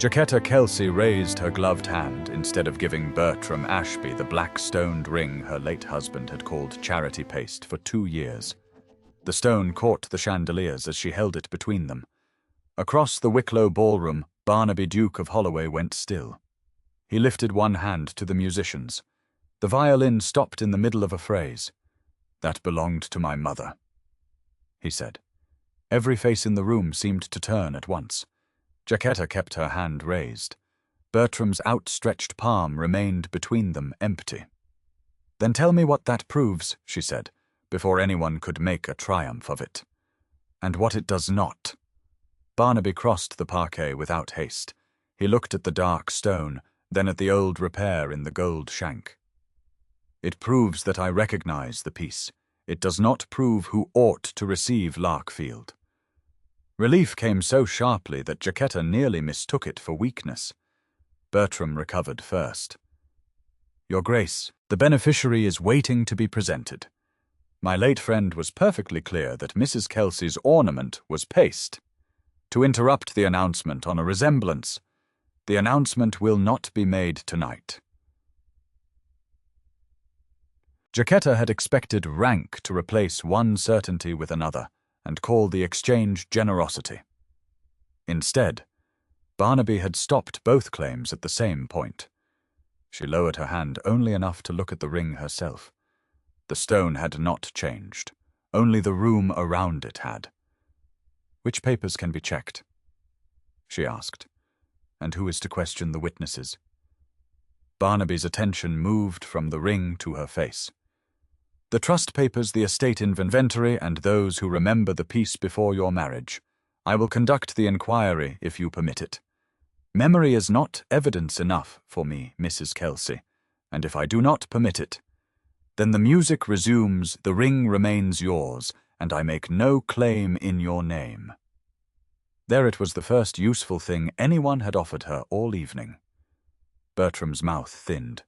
Jacquetta Kelsey raised her gloved hand instead of giving Bertram Ashby the black-stoned ring her late husband had called charity paste for 2 years. The stone caught the chandeliers as she held it between them. Across the Wicklow ballroom, Barnaby, Duke of Holloway, went still. He lifted one hand to the musicians. The violin stopped in the middle of a phrase. "That belonged to my mother," he said. Every face in the room seemed to turn at once. Jacquetta kept her hand raised. Bertram's outstretched palm remained between them, empty. "Then tell me what that proves," she said, before anyone could make a triumph of it. "And what it does not." Barnaby crossed the parquet without haste. He looked at the dark stone, then at the old repair in the gold shank. "It proves that I recognize the piece. It does not prove who ought to receive Larkfield." Relief came so sharply that Jacquetta nearly mistook it for weakness. Bertram recovered first. "Your Grace, the beneficiary is waiting to be presented. My late friend was perfectly clear that Mrs. Kelsey's ornament was paste. To interrupt the announcement on a resemblance, the announcement will not be made tonight." Jacquetta had expected rank to replace one certainty with another, and call the exchange generosity. Instead, Barnaby had stopped both claims at the same point. She lowered her hand only enough to look at the ring herself. The stone had not changed. Only the room around it had. "Which papers can be checked?" she asked. "And who is to question the witnesses?" Barnaby's attention moved from the ring to her face. "The trust papers, the estate inventory, and those who remember the piece before your marriage. I will conduct the inquiry if you permit it. Memory is not evidence enough for me, Mrs. Kelsey, and if I do not permit it, then the music resumes, the ring remains yours, and I make no claim in your name." There it was, the first useful thing anyone had offered her all evening. Bertram's mouth thinned.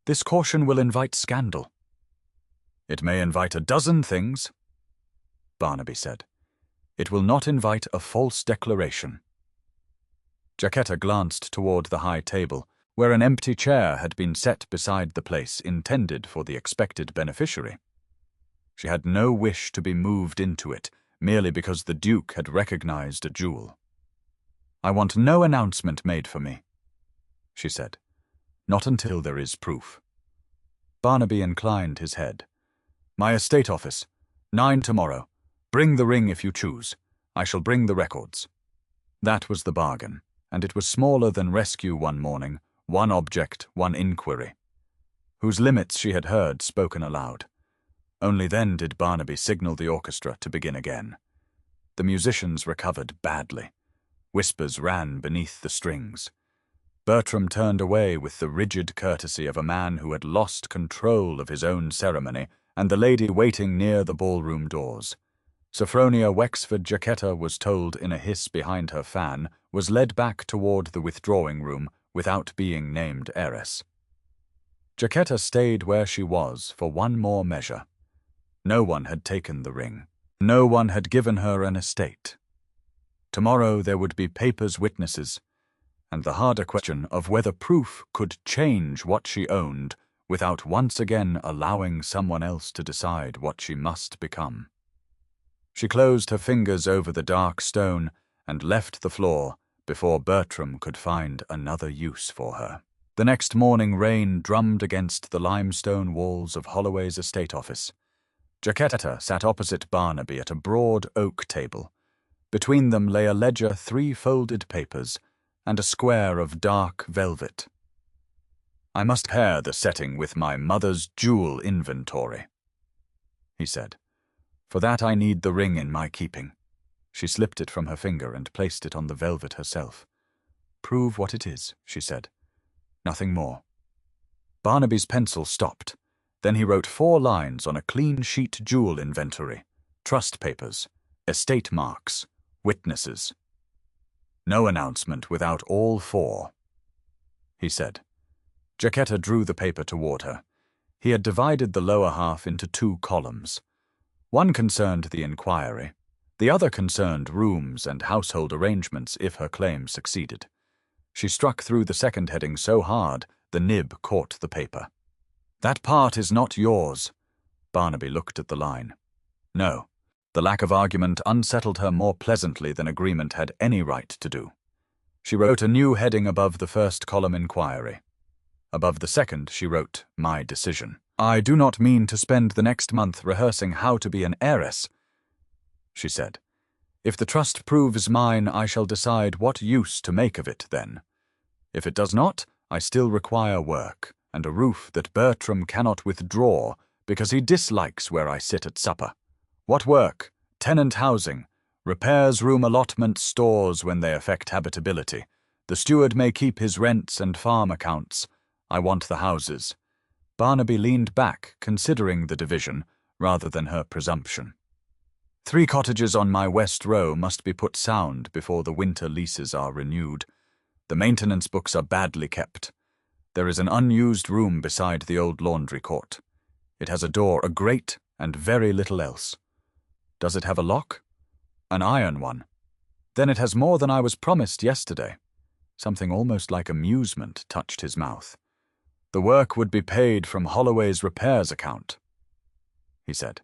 "This caution will invite scandal." "It may invite a dozen things," Barnaby said. "It will not invite a false declaration." Jacquetta glanced toward the high table, where an empty chair had been set beside the place intended for the expected beneficiary. She had no wish to be moved into it, merely because the Duke had recognized a jewel. "I want no announcement made for me," she said. "Not until there is proof." Barnaby inclined his head. "My estate office. 9 tomorrow. Bring the ring if you choose. I shall bring the records." That was the bargain, and it was smaller than rescue one morning, one object, one inquiry, whose limits she had heard spoken aloud. Only then did Barnaby signal the orchestra to begin again. The musicians recovered badly. Whispers ran beneath the strings. Bertram turned away with the rigid courtesy of a man who had lost control of his own ceremony, and the lady waiting near the ballroom doors. Sophronia Wexford, Jacquetta was told in a hiss behind her fan, was led back toward the withdrawing room without being named heiress. Jacquetta stayed where she was for one more measure. No one had taken the ring. No one had given her an estate. Tomorrow there would be papers, witnesses, and the harder question of whether proof could change what she owned without once again allowing someone else to decide what she must become. She closed her fingers over the dark stone and left the floor before Bertram could find another use for her. The next morning rain drummed against the limestone walls of Holloway's estate office. Jacquetta sat opposite Barnaby at a broad oak table. Between them lay a ledger, 3 folded papers, and a square of dark velvet. "I must pair the setting with my mother's jewel inventory," he said. "For that I need the ring in my keeping." She slipped it from her finger and placed it on the velvet herself. "Prove what it is," she said. "Nothing more." Barnaby's pencil stopped. Then he wrote 4 lines on a clean sheet: jewel inventory, trust papers, estate marks, witnesses. "No announcement without all 4, he said. Jacquetta drew the paper toward her. He had divided the lower half into 2 columns. One concerned the inquiry. The other concerned rooms and household arrangements if her claim succeeded. She struck through the second heading so hard the nib caught the paper. "That part is not yours." Barnaby looked at the line. No, the lack of argument unsettled her more pleasantly than agreement had any right to do. She wrote a new heading above the first column inquiry. Above the second, she wrote, "My decision. I do not mean to spend the next month rehearsing how to be an heiress," she said. "If the trust proves mine, I shall decide what use to make of it then. If it does not, I still require work, and a roof that Bertram cannot withdraw because he dislikes where I sit at supper. What work? Tenant housing. Repairs, room allotment, stores when they affect habitability. The steward may keep his rents and farm accounts. I want the houses." Barnaby leaned back, considering the division, rather than her presumption. "3 cottages on my west row must be put sound before the winter leases are renewed. The maintenance books are badly kept. There is an unused room beside the old laundry court. It has a door, a grate, and very little else. Does it have a lock? An iron one. Then it has more than I was promised yesterday." Something almost like amusement touched his mouth. "The work would be paid from Holloway's repairs account," he said.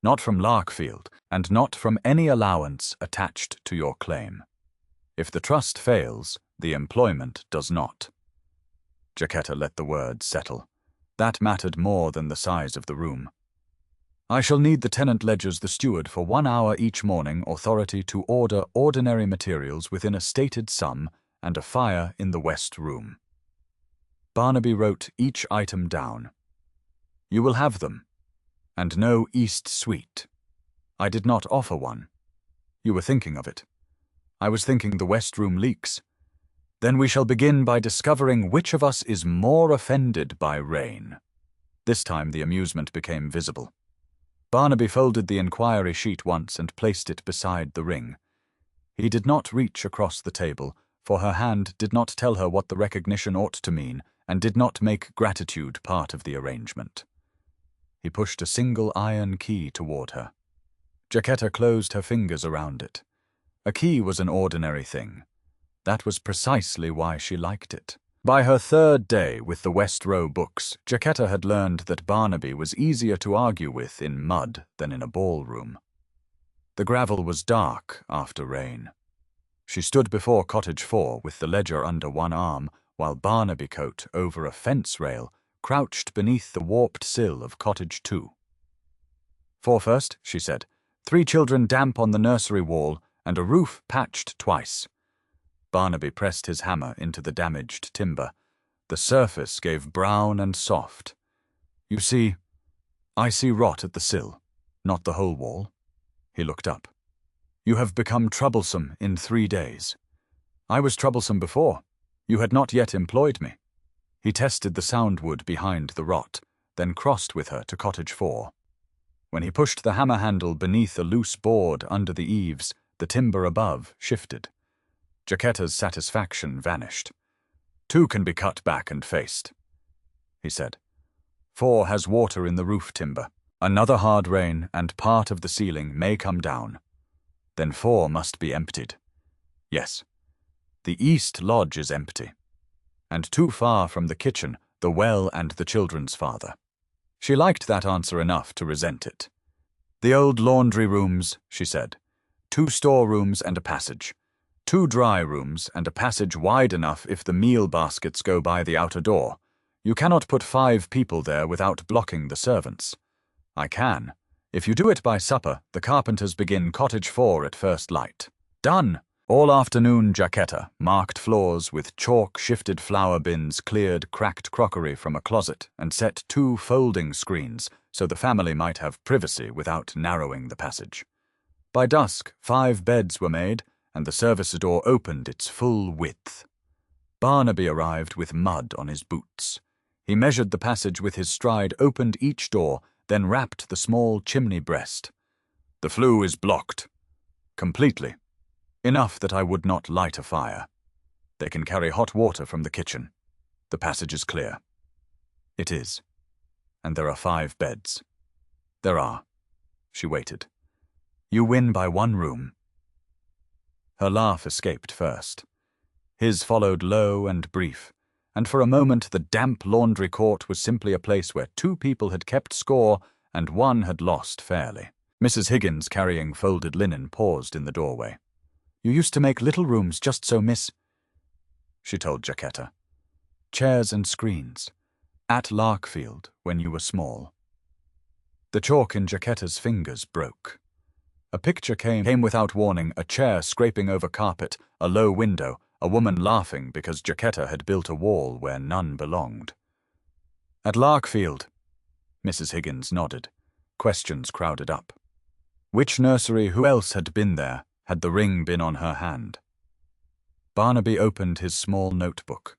"Not from Larkfield, and not from any allowance attached to your claim. If the trust fails, the employment does not." Jacquetta let the words settle. That mattered more than the size of the room. "I shall need the tenant ledgers, the steward, for 1 hour each morning, authority to order ordinary materials within a stated sum, and a fire in the west room." Barnaby wrote each item down. "You will have them. And no east suite. I did not offer one. You were thinking of it. I was thinking the west room leaks. Then we shall begin by discovering which of us is more offended by rain." This time the amusement became visible. Barnaby folded the inquiry sheet once and placed it beside the ring. He did not reach across the table, for her hand did not tell her what the recognition ought to mean, and did not make gratitude part of the arrangement. He pushed a single iron key toward her. Jacquetta closed her fingers around it. A key was an ordinary thing. That was precisely why she liked it. By her 3rd day with the West Row books, Jacquetta had learned that Barnaby was easier to argue with in mud than in a ballroom. The gravel was dark after rain. She stood before Cottage 4 with the ledger under one arm, while Barnaby coat over a fence rail crouched beneath the warped sill of Cottage 2. "4 first," she said. 3 children damp on the nursery wall, and a roof patched twice." Barnaby pressed his hammer into the damaged timber. The surface gave brown and soft. "You see, I see rot at the sill, not the whole wall." He looked up. "You have become troublesome in 3 days. I was troublesome before. You had not yet employed me." He tested the soundwood behind the rot, then crossed with her to Cottage 4. When he pushed the hammer handle beneath a loose board under the eaves, the timber above shifted. Jacquetta's satisfaction vanished. "2 can be cut back and faced," he said. 4 has water in the roof timber. Another hard rain, and part of the ceiling may come down. Then 4 must be emptied. Yes, the east lodge is empty, and too far from the kitchen, the well, and the children's father." She liked that answer enough to resent it. "The old laundry rooms," she said. 2 storerooms and a passage. 2 dry rooms and a passage wide enough if the meal baskets go by the outer door. You cannot put 5 people there without blocking the servants. I can. If you do it by supper, the carpenters begin Cottage 4 at first light. Done! All afternoon Jacquetta marked floors with chalk, shifted flour bins, cleared cracked crockery from a closet, and set 2 folding screens so the family might have privacy without narrowing the passage. By dusk, 5 beds were made, and the service door opened its full width. Barnaby arrived with mud on his boots. He measured the passage with his stride, opened each door, then rapped the small chimney breast. "The flue is blocked. Completely. Enough that I would not light a fire. They can carry hot water from the kitchen. The passage is clear." "It is. And there are 5 beds." "There are." She waited. "You win by 1 room." Her laugh escaped first. His followed low and brief, and for a moment the damp laundry court was simply a place where two people had kept score and one had lost fairly. Mrs. Higgins, carrying folded linen, paused in the doorway. "You used to make little rooms just so, miss," she told Jacquetta. "Chairs and screens. At Larkfield, when you were small." The chalk in Jacquetta's fingers broke. A picture came without warning, a chair scraping over carpet, a low window, a woman laughing because Jacquetta had built a wall where none belonged. "At Larkfield," Mrs. Higgins nodded. Questions crowded up. Which nursery? Who else had been there? Had the ring been on her hand? Barnaby opened his small notebook.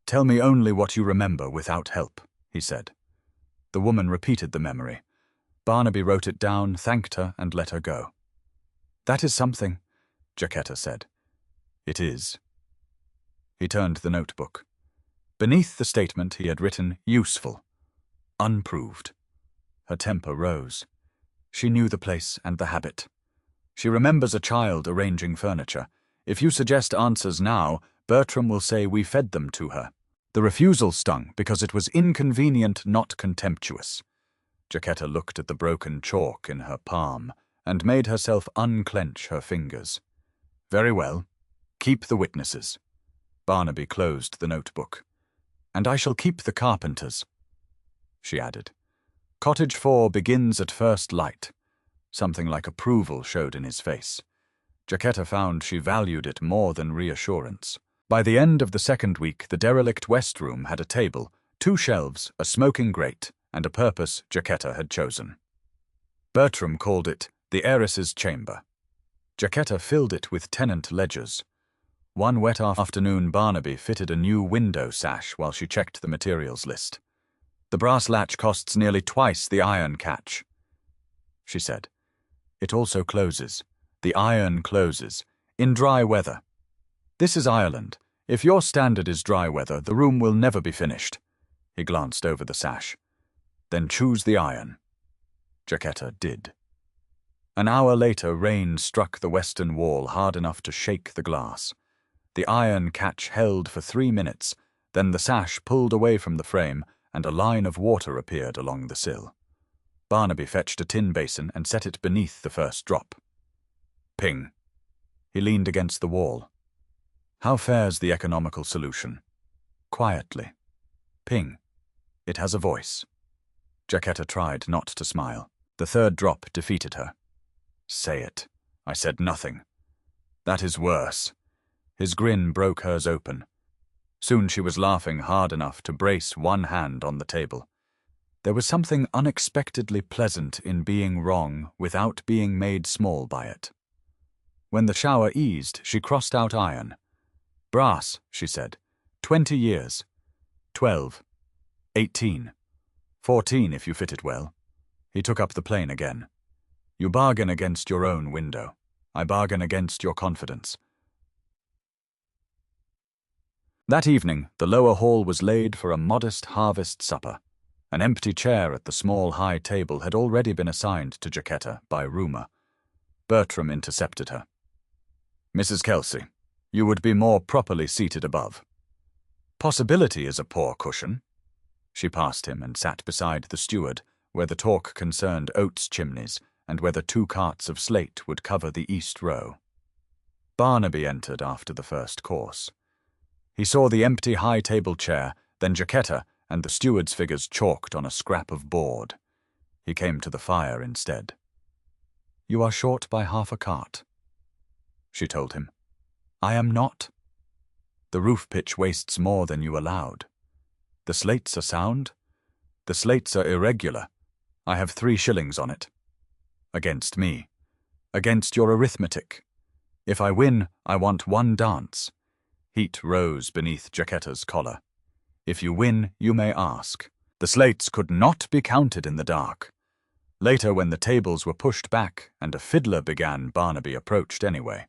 "Tell me only what you remember without help," he said. The woman repeated the memory. Barnaby wrote it down, thanked her, and let her go. "That is something," Jacquetta said. "It is." He turned the notebook. Beneath the statement he had written, "Useful. Unproved." Her temper rose. She knew the place and the habit. She remembers a child arranging furniture. If you suggest answers now, Bertram will say we fed them to her. The refusal stung because it was inconvenient, not contemptuous. Jacquetta looked at the broken chalk in her palm and made herself unclench her fingers. "Very well. Keep the witnesses." Barnaby closed the notebook. "And I shall keep the carpenters," she added. "Cottage 4 begins at first light." Something like approval showed in his face. Jacquetta found she valued it more than reassurance. By the end of the second week, the derelict West Room had a table, 2 shelves, a smoking grate, and a purpose Jacquetta had chosen. Bertram called it the heiress's chamber. Jacquetta filled it with tenant ledgers. One wet afternoon, Barnaby fitted a new window sash while she checked the materials list. "The brass latch costs nearly twice the iron catch," she said. "It also closes. The iron closes. In dry weather. This is Ireland. If your standard is dry weather, the room will never be finished." He glanced over the sash. "Then choose the iron." Jacquetta did. An hour later, rain struck the western wall hard enough to shake the glass. The iron catch held for 3 minutes, then the sash pulled away from the frame and a line of water appeared along the sill. Barnaby fetched a tin basin and set it beneath the first drop. Ping. He leaned against the wall. "How fares the economical solution?" Quietly. Ping. It has a voice. Jacquetta tried not to smile. The third drop defeated her. "Say it." "I said nothing." "That is worse." His grin broke hers open. Soon she was laughing hard enough to brace one hand on the table. There was something unexpectedly pleasant in being wrong without being made small by it. When the shower eased, she crossed out iron. "Brass," she said. 20 years. 12. 18. 14 if you fit it well." He took up the plane again. "You bargain against your own window. I bargain against your confidence." That evening, the lower hall was laid for a modest harvest supper. An empty chair at the small high table had already been assigned to Jacquetta by rumor. Bertram intercepted her. "Mrs. Kelsey, you would be more properly seated above." "Possibility is a poor cushion." She passed him and sat beside the steward, where the talk concerned oats chimneys and whether 2 carts of slate would cover the east row. Barnaby entered after the first course. He saw the empty high table chair, then Jacquetta and the steward's figures chalked on a scrap of board. He came to the fire instead. "You are short by half a cart," she told him. "I am not." "The roof pitch wastes more than you allowed." "The slates are sound?" "The slates are irregular. I have 3 shillings on it." "Against me." "Against your arithmetic. If I win, I want 1 dance." Heat rose beneath Jacquetta's collar. "If you win, you may ask." The slates could not be counted in the dark. Later, when the tables were pushed back and a fiddler began, Barnaby approached anyway.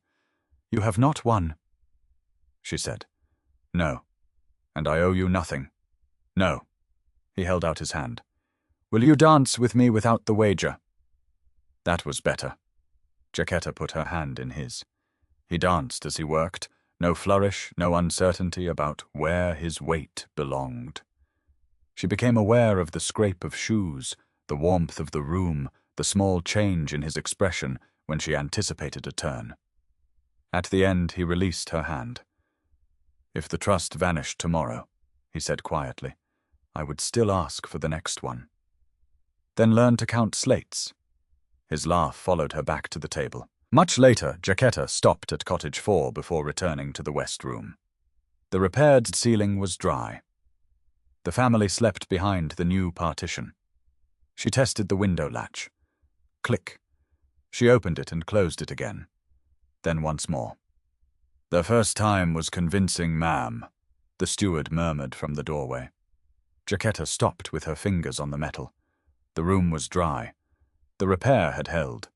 "You have not won," she said. "No. And I owe you nothing." "No." He held out his hand. "Will you dance with me without the wager?" That was better. Jacquetta put her hand in his. He danced as he worked, No flourish, no uncertainty about where his weight belonged. She became aware of the scrape of shoes, the warmth of the room, the small change in his expression when she anticipated a turn. At the end, he released her hand. "If the trust vanished tomorrow," he said quietly, "I would still ask for the next one." "Then learn to count slates." His laugh followed her back to the table. Much later, Jacquetta stopped at Cottage 4 before returning to the west room. The repaired ceiling was dry. The family slept behind the new partition. She tested the window latch. Click. She opened it and closed it again. Then once more. "The first time was convincing, ma'am," the steward murmured from the doorway. Jacquetta stopped with her fingers on the metal. The room was dry. The repair had held.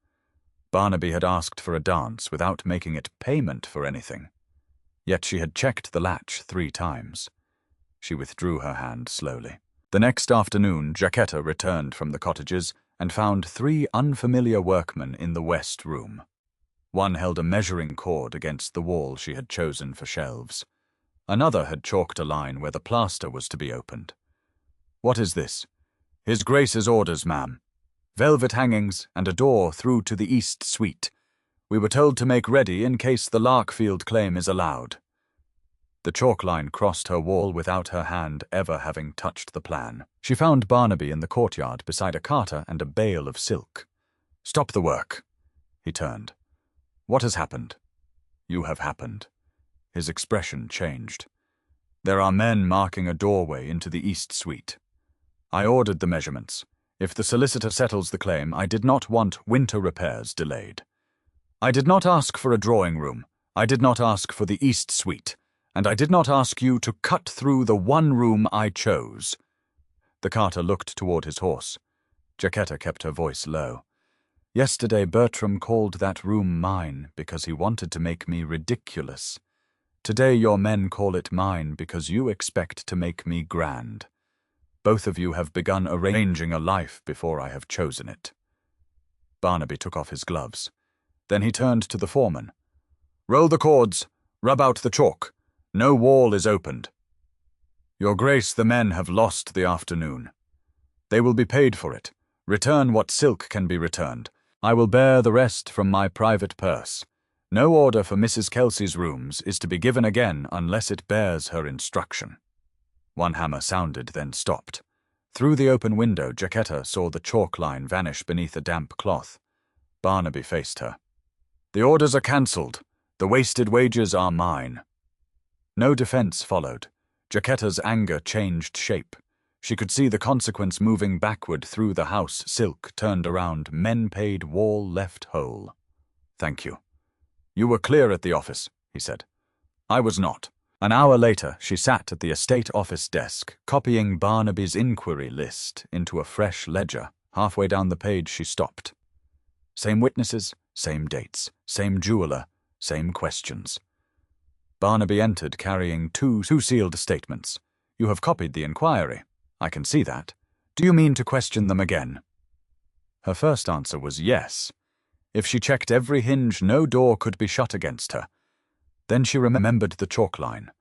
Barnaby had asked for a dance without making it payment for anything. Yet she had checked the latch 3 times. She withdrew her hand slowly. The next afternoon, Jacquetta returned from the cottages and found 3 unfamiliar workmen in the west room. One held a measuring cord against the wall she had chosen for shelves. Another had chalked a line where the plaster was to be opened. "What is this?" "His Grace's orders, ma'am. Velvet hangings and a door through to the east suite. We were told to make ready in case the Larkfield claim is allowed." The chalk line crossed her wall without her hand ever having touched the plan. She found Barnaby in the courtyard beside a carter and a bale of silk. "Stop the work." He turned. "What has happened?" "You have happened." His expression changed. "There are men marking a doorway into the east suite. I ordered the measurements. If the solicitor settles the claim, I did not want winter repairs delayed. I did not ask for a drawing room. I did not ask for the east suite. And I did not ask you to cut through the one room I chose." The carter looked toward his horse. Jacquetta kept her voice low. "Yesterday Bertram called that room mine because he wanted to make me ridiculous. Today your men call it mine because you expect to make me grand. Both of you have begun arranging a life before I have chosen it." Barnaby took off his gloves. Then he turned to the foreman. "Roll the cords. Rub out the chalk. No wall is opened." "Your Grace, the men have lost the afternoon. They will be paid for it. Return what silk can be returned. I will bear the rest from my private purse. No order for Mrs. Kelsey's rooms is to be given again unless it bears her instruction." One hammer sounded, then stopped. Through the open window, Jacquetta saw the chalk line vanish beneath a damp cloth. Barnaby faced her. "The orders are cancelled. The wasted wages are mine." No defense followed. Jacquetta's anger changed shape. She could see the consequence moving backward through the house, silk turned around, men paid, wall left whole. "Thank you. You were clear at the office," he said. "I was not." An hour later, she sat at the estate office desk, copying Barnaby's inquiry list into a fresh ledger. Halfway down the page, she stopped. Same witnesses, same dates, same jeweler, same questions. Barnaby entered carrying two sealed statements. "You have copied the inquiry. I can see that. Do you mean to question them again?" Her first answer was yes. If she checked every hinge, no door could be shut against her. Then she remembered the chalk line.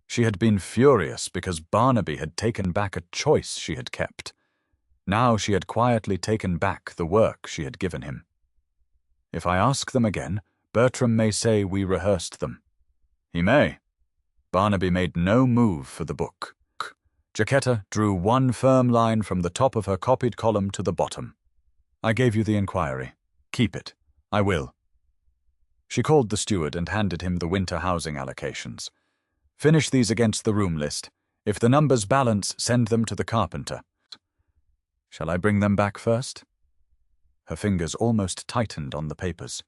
She had been furious because Barnaby had taken back a choice she had kept. Now she had quietly taken back the work she had given him. "If I ask them again, Bertram may say we rehearsed them." "He may." Barnaby made no move for the book. Jacquetta drew one firm line from the top of her copied column to the bottom. "I gave you the inquiry. Keep it. I will." She called the steward and handed him the winter housing allocations. "Finish these against the room list. If the numbers balance, send them to the carpenter." "Shall I bring them back first?" Her fingers almost tightened on the papers.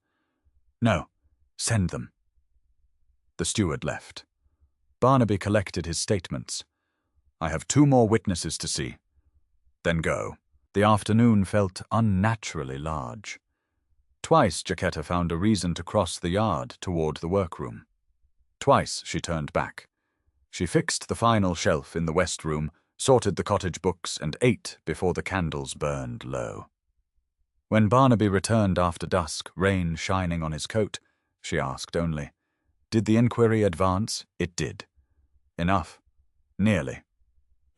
"No, send them." The steward left. Barnaby collected his statements. "I have 2 more witnesses to see. Then go." The afternoon felt unnaturally large. Twice Jacquetta found a reason to cross the yard toward the workroom. Twice she turned back. She fixed the final shelf in the west room, sorted the cottage books, and ate before the candles burned low. When Barnaby returned after dusk, rain shining on his coat, she asked only, Did the inquiry advance? It did. Enough. Nearly.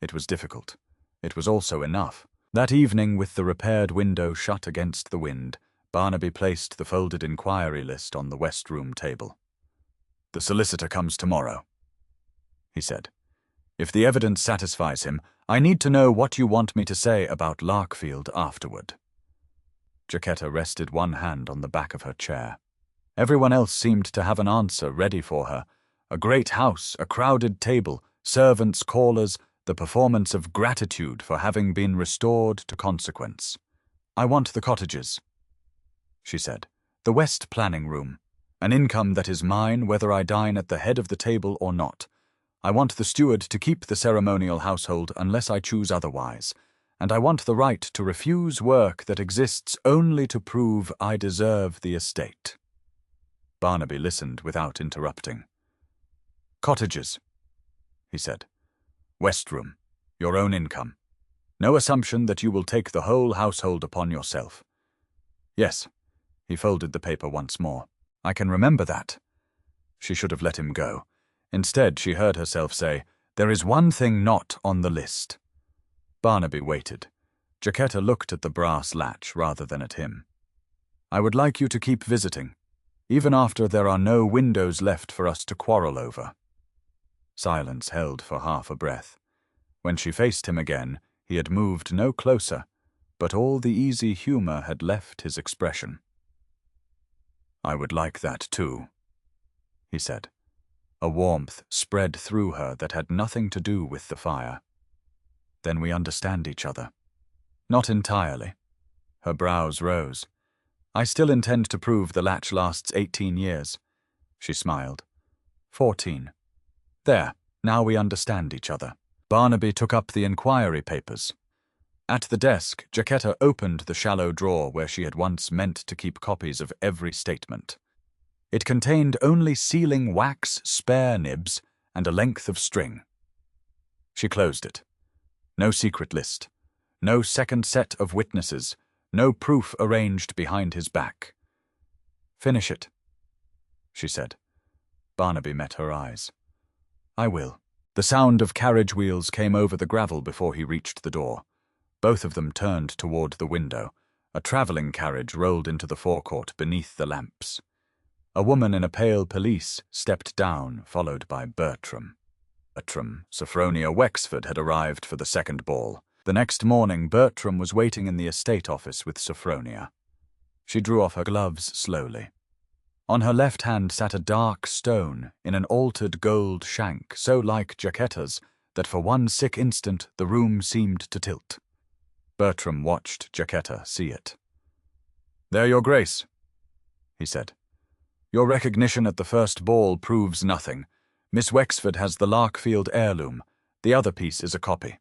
It was difficult. It was also enough. That evening, with the repaired window shut against the wind, Barnaby placed the folded inquiry list on the West Room table. "The solicitor comes tomorrow," he said. "If the evidence satisfies him, I need to know what you want me to say about Larkfield afterward." Jacquetta rested one hand on the back of her chair. Everyone else seemed to have an answer ready for her. A great house, a crowded table, servants, callers, the performance of gratitude for having been restored to consequence. "I want the cottages," she said. "The West Planning Room. An income that is mine whether I dine at the head of the table or not. I want the steward to keep the ceremonial household unless I choose otherwise. And I want the right to refuse work that exists only to prove I deserve the estate." Barnaby listened without interrupting. "Cottages," he said. "West Room. Your own income. No assumption that you will take the whole household upon yourself." "Yes." He folded the paper once more. "I can remember that." She should have let him go. Instead, she heard herself say, "There is one thing not on the list." Barnaby waited. Jacquetta looked at the brass latch rather than at him. "I would like you to keep visiting, even after there are no windows left for us to quarrel over." Silence held for half a breath. When she faced him again, he had moved no closer, but all the easy humor had left his expression. "I would like that too," he said. A warmth spread through her that had nothing to do with the fire. "Then we understand each other." "Not entirely." Her brows rose. "I still intend to prove the latch lasts 18 years. She smiled. 14. "There, now we understand each other." Barnaby took up the inquiry papers. At the desk, Jacquetta opened the shallow drawer where she had once meant to keep copies of every statement. It contained only sealing wax spare nibs and a length of string. She closed it. No secret list. No second set of witnesses. No proof arranged behind his back. "Finish it," she said. Barnaby met her eyes. "I will." The sound of carriage wheels came over the gravel before he reached the door. Both of them turned toward the window. A travelling carriage rolled into the forecourt beneath the lamps. A woman in a pale pelisse stepped down, followed by Bertram. Sophronia Wexford had arrived for the second ball. The next morning, Bertram was waiting in the estate office with Sophronia. She drew off her gloves slowly. On her left hand sat a dark stone in an altered gold shank so like Jacquetta's that for one sick instant the room seemed to tilt. Bertram watched Jacquetta see it. "There, Your Grace," he said. "Your recognition at the first ball proves nothing. Miss Wexford has the Larkfield heirloom. The other piece is a copy."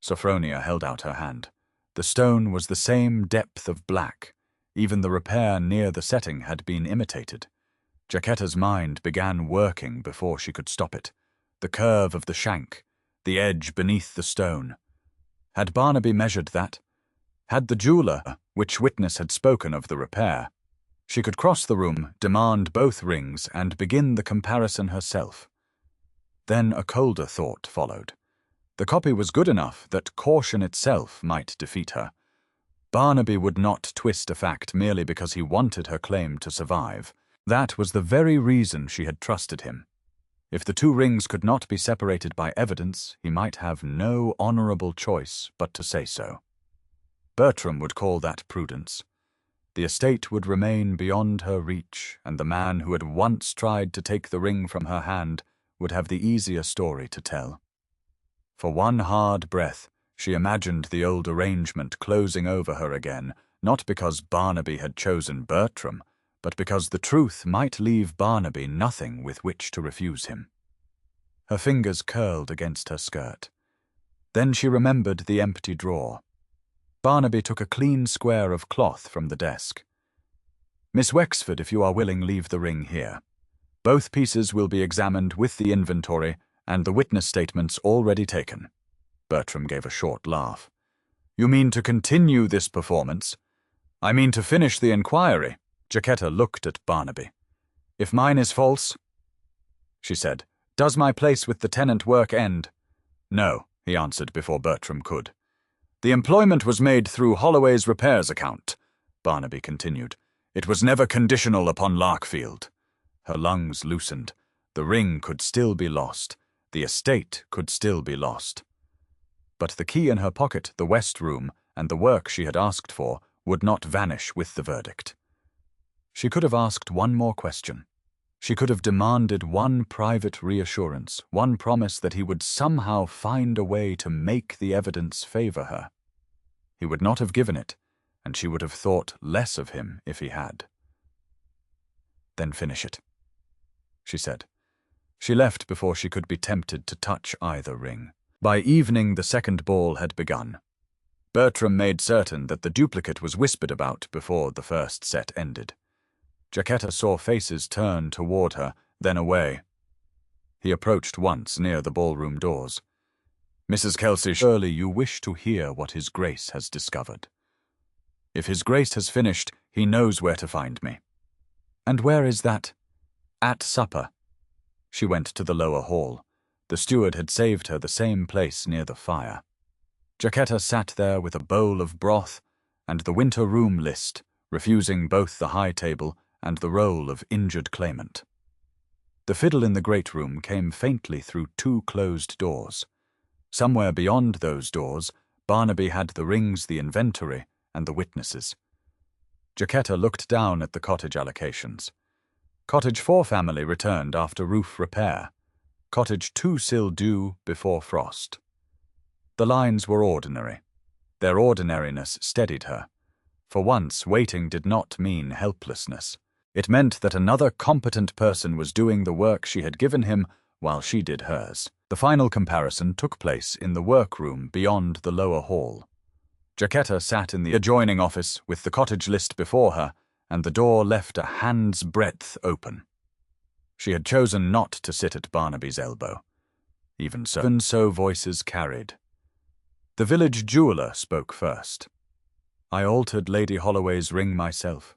Sophronia held out her hand. The stone was the same depth of black. Even the repair near the setting had been imitated. Jacquetta's mind began working before she could stop it. The curve of the shank, the edge beneath the stone. Had Barnaby measured that? Had the jeweller, which witness had spoken of the repair? She could cross the room, demand both rings, and begin the comparison herself. Then a colder thought followed. The copy was good enough that caution itself might defeat her. Barnaby would not twist a fact merely because he wanted her claim to survive. That was the very reason she had trusted him. If the two rings could not be separated by evidence, he might have no honorable choice but to say so. Bertram would call that prudence. The estate would remain beyond her reach, and the man who had once tried to take the ring from her hand would have the easier story to tell. For one hard breath, she imagined the old arrangement closing over her again, not because Barnaby had chosen Bertram, but because the truth might leave Barnaby nothing with which to refuse him. Her fingers curled against her skirt. Then she remembered the empty drawer. Barnaby took a clean square of cloth from the desk. "Miss Wexford, if you are willing, leave the ring here. Both pieces will be examined with the inventory and the witness statements already taken." Bertram gave a short laugh. "You mean to continue this performance?" "I mean to finish the inquiry." Jacquetta looked at Barnaby. "If mine is false?" she said. "Does my place with the tenant work end?" "No," he answered before Bertram could. "The employment was made through Holloway's repairs account," Barnaby continued. "It was never conditional upon Larkfield." Her lungs loosened. The ring could still be lost. The estate could still be lost. But the key in her pocket, the West Room, and the work she had asked for would not vanish with the verdict. She could have asked one more question. She could have demanded one private reassurance, one promise that he would somehow find a way to make the evidence favor her. He would not have given it, and she would have thought less of him if he had. "Then finish it," she said. She left before she could be tempted to touch either ring. By evening, the second ball had begun. Bertram made certain that the duplicate was whispered about before the first set ended. Jacquetta saw faces turn toward her, then away. He approached once near the ballroom doors. "Mrs. Kelsey, surely you wish to hear what His Grace has discovered. If His Grace has finished, he knows where to find me." "And where is that?" "At supper." She went to the lower hall. The steward had saved her the same place near the fire. Jacquetta sat there with a bowl of broth and the winter room list, refusing both the high table and the role of injured claimant. The fiddle in the great room came faintly through two closed doors. Somewhere beyond those doors, Barnaby had the rings, the inventory, and the witnesses. Jacquetta looked down at the cottage allocations. Cottage 4 family returned after roof repair. Cottage 2 still due before frost. The lines were ordinary. Their ordinariness steadied her. For once, waiting did not mean helplessness. It meant that another competent person was doing the work she had given him while she did hers. The final comparison took place in the workroom beyond the lower hall. Jacquetta sat in the adjoining office with the cottage list before her, and the door left a hand's breadth open. She had chosen not to sit at Barnaby's elbow. Even so voices carried. The village jeweller spoke first. "I altered Lady Holloway's ring myself.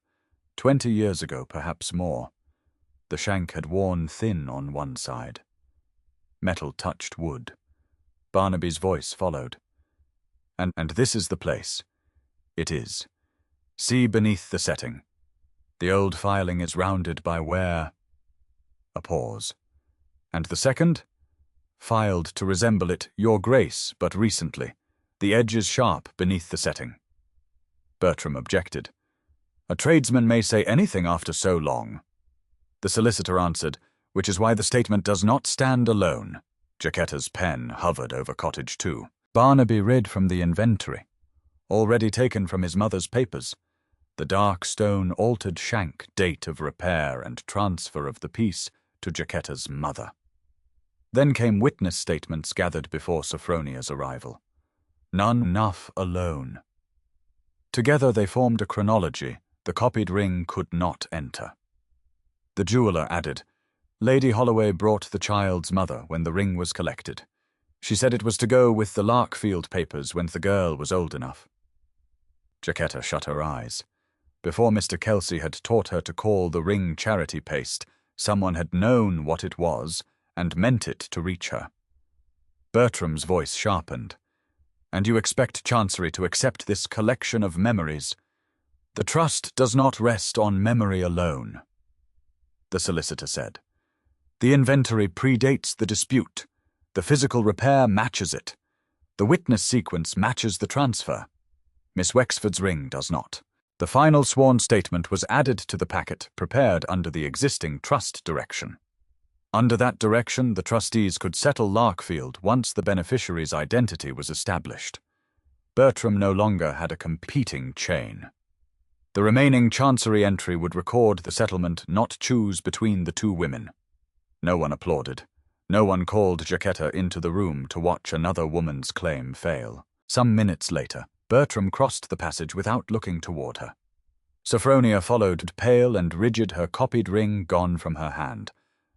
20 years ago, perhaps more. The shank had worn thin on one side. Metal touched wood." Barnaby's voice followed. And this is the place. It is. See beneath the setting. The old filing is rounded by wear." A pause. "And the second? Filed to resemble it, Your Grace, but recently. The edge is sharp beneath the setting." Bertram objected. "A tradesman may say anything after so long." The solicitor answered, "Which is why the statement does not stand alone." Jacquetta's pen hovered over cottage 2. Barnaby read from the inventory, already taken from his mother's papers. The dark stone altered shank, date of repair and transfer of the piece to Jacquetta's mother. Then came witness statements gathered before Sophronia's arrival. None enough alone. Together they formed a chronology the copied ring could not enter. The jeweller added, "Lady Holloway brought the child's mother when the ring was collected. She said it was to go with the Larkfield papers when the girl was old enough." Jacquetta shut her eyes. Before Mr. Kelsey had taught her to call the ring charity paste, someone had known what it was and meant it to reach her. Bertram's voice sharpened. "And you expect Chancery to accept this collection of memories? The trust does not rest on memory alone," the solicitor said. "The inventory predates the dispute. The physical repair matches it. The witness sequence matches the transfer. Miss Wexford's ring does not. The final sworn statement was added to the packet prepared under the existing trust direction. Under that direction, the trustees could settle Larkfield once the beneficiary's identity was established. Bertram no longer had a competing chain. The remaining Chancery entry would record the settlement, not choose between the two women." No one applauded. No one called Jacquetta into the room to watch another woman's claim fail. Some minutes later, Bertram crossed the passage without looking toward her. Sophronia followed, pale and rigid, her copied ring gone from her hand.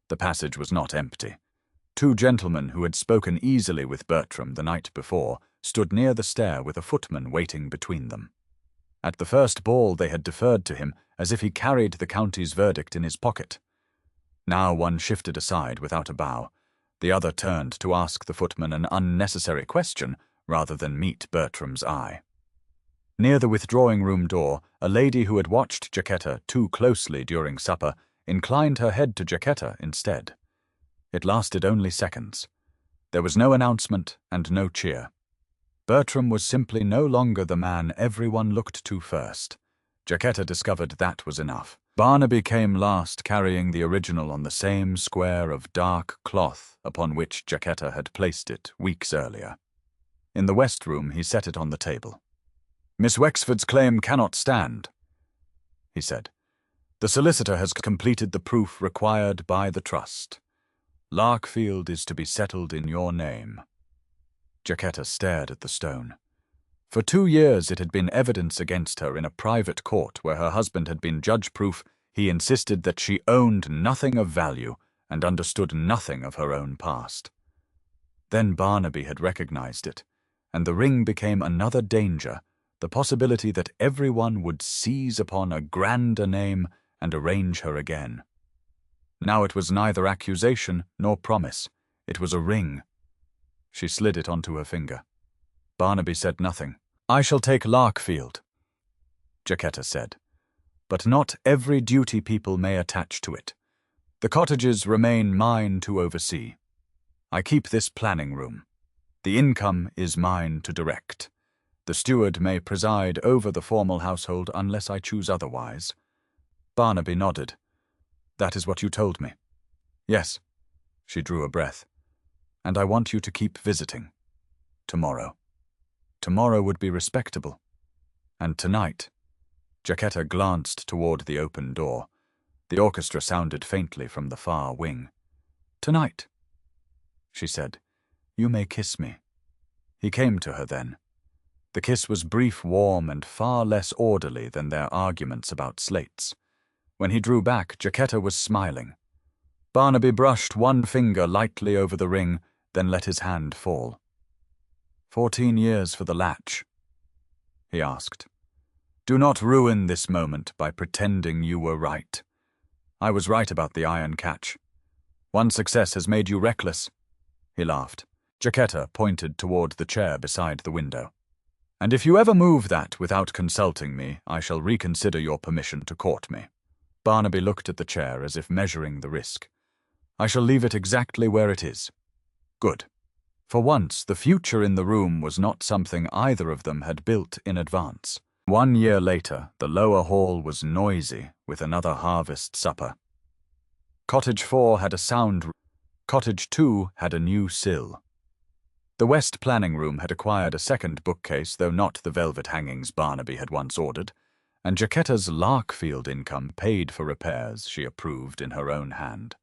The passage was not empty. 2 gentlemen who had spoken easily with Bertram the night before stood near the stair with a footman waiting between them. At the first ball they had deferred to him as if he carried the county's verdict in his pocket. Now one shifted aside without a bow. The other turned to ask the footman an unnecessary question rather than meet Bertram's eye. Near the withdrawing-room door, a lady who had watched Jacquetta too closely during supper inclined her head to Jacquetta instead. It lasted only seconds. There was no announcement and no cheer. Bertram was simply no longer the man everyone looked to first. Jacquetta discovered that was enough. Barnaby came last, carrying the original on the same square of dark cloth upon which Jacquetta had placed it weeks earlier. In the West Room, he set it on the table. "Miss Wexford's claim cannot stand," he said. "The solicitor has completed the proof required by the trust. Larkfield is to be settled in your name." Jacquetta stared at the stone. For 2 years it had been evidence against her in a private court where her husband had been judge-proof. He insisted that she owned nothing of value and understood nothing of her own past. Then Barnaby had recognized it, and the ring became another danger, the possibility that everyone would seize upon a grander name and arrange her again. Now it was neither accusation nor promise. It was a ring. She slid it onto her finger. Barnaby said nothing. "I shall take Larkfield," Jacquetta said. "But not every duty people may attach to it. The cottages remain mine to oversee. I keep this planning room. The income is mine to direct. The steward may preside over the formal household unless I choose otherwise." Barnaby nodded. "That is what you told me." "Yes." She drew a breath. "And I want you to keep visiting. Tomorrow. Tomorrow would be respectable. And tonight." Jacquetta glanced toward the open door. The orchestra sounded faintly from the far wing. "Tonight," she said, "you may kiss me." He came to her then. The kiss was brief, warm, and far less orderly than their arguments about slates. When he drew back, Jacquetta was smiling. Barnaby brushed one finger lightly over the ring, then let his hand fall. 14 years for the latch?" he asked. "Do not ruin this moment by pretending you were right. I was right about the iron catch. One success has made you reckless." He laughed. Jacquetta pointed toward the chair beside the window. "And if you ever move that without consulting me, I shall reconsider your permission to court me." Barnaby looked at the chair as if measuring the risk. "I shall leave it exactly where it is." "Good." For once, the future in the room was not something either of them had built in advance. 1 year later, the lower hall was noisy with another harvest supper. Cottage 4 had a sound room. Cottage 2 had a new sill. The West planning room had acquired a second bookcase, though not the velvet hangings Barnaby had once ordered, and Jacquetta's Larkfield income paid for repairs she approved in her own hand.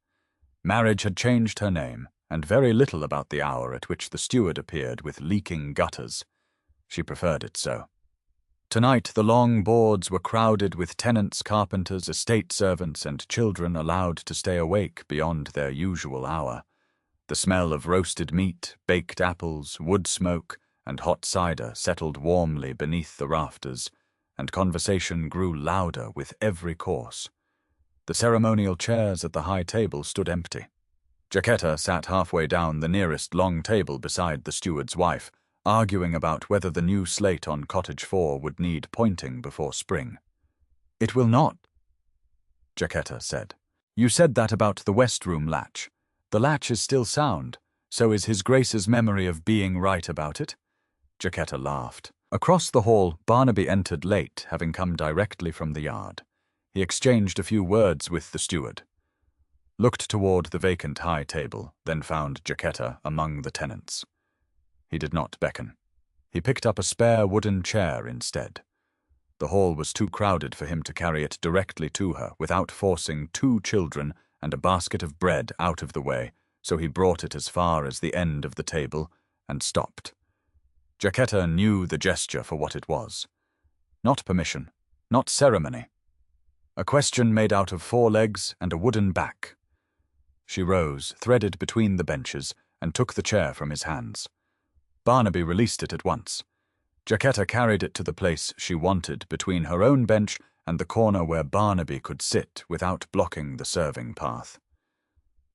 Marriage had changed her name, and very little about the hour at which the steward appeared with leaking gutters. She preferred it so. Tonight the long boards were crowded with tenants, carpenters, estate servants, and children allowed to stay awake beyond their usual hour. The smell of roasted meat, baked apples, wood smoke, and hot cider settled warmly beneath the rafters, and conversation grew louder with every course. The ceremonial chairs at the high table stood empty. Jacquetta sat halfway down the nearest long table beside the steward's wife, arguing about whether the new slate on Cottage 4 would need pointing before spring. "It will not," Jacquetta said. "You said that about the West Room latch. The latch is still sound, so is His Grace's memory of being right about it?" Jacquetta laughed. Across the hall, Barnaby entered late, having come directly from the yard. He exchanged a few words with the steward, looked toward the vacant high table, then found Jacquetta among the tenants. He did not beckon. He picked up a spare wooden chair instead. The hall was too crowded for him to carry it directly to her without forcing 2 children and a basket of bread out of the way, so he brought it as far as the end of the table and stopped. Jacquetta knew the gesture for what it was. Not permission, not ceremony. A question made out of 4 legs and a wooden back. She rose, threaded between the benches, and took the chair from his hands. Barnaby released it at once. Jacquetta carried it to the place she wanted between her own bench and the corner where Barnaby could sit without blocking the serving path.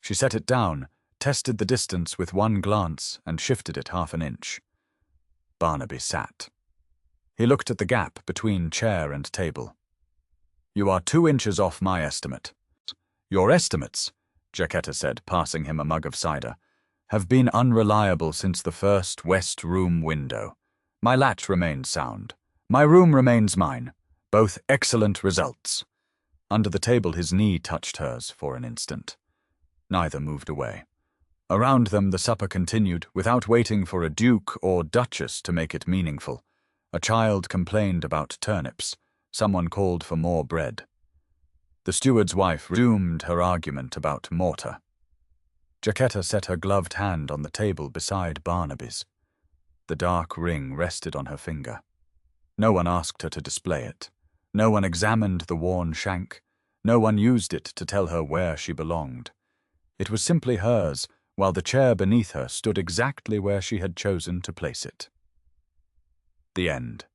She set it down, tested the distance with one glance, and shifted it half an inch. Barnaby sat. He looked at the gap between chair and table. "You are 2 inches off my estimate." "Your estimates," Jacquetta said, passing him a mug of cider, "have been unreliable since the first west room window. My latch remains sound. My room remains mine. Both excellent results." Under the table his knee touched hers for an instant. Neither moved away. Around them the supper continued, without waiting for a duke or duchess to make it meaningful. A child complained about turnips. Someone called for more bread. The steward's wife resumed her argument about mortar. Jacquetta set her gloved hand on the table beside Barnaby's. The dark ring rested on her finger. No one asked her to display it. No one examined the worn shank. No one used it to tell her where she belonged. It was simply hers, while the chair beneath her stood exactly where she had chosen to place it. The end.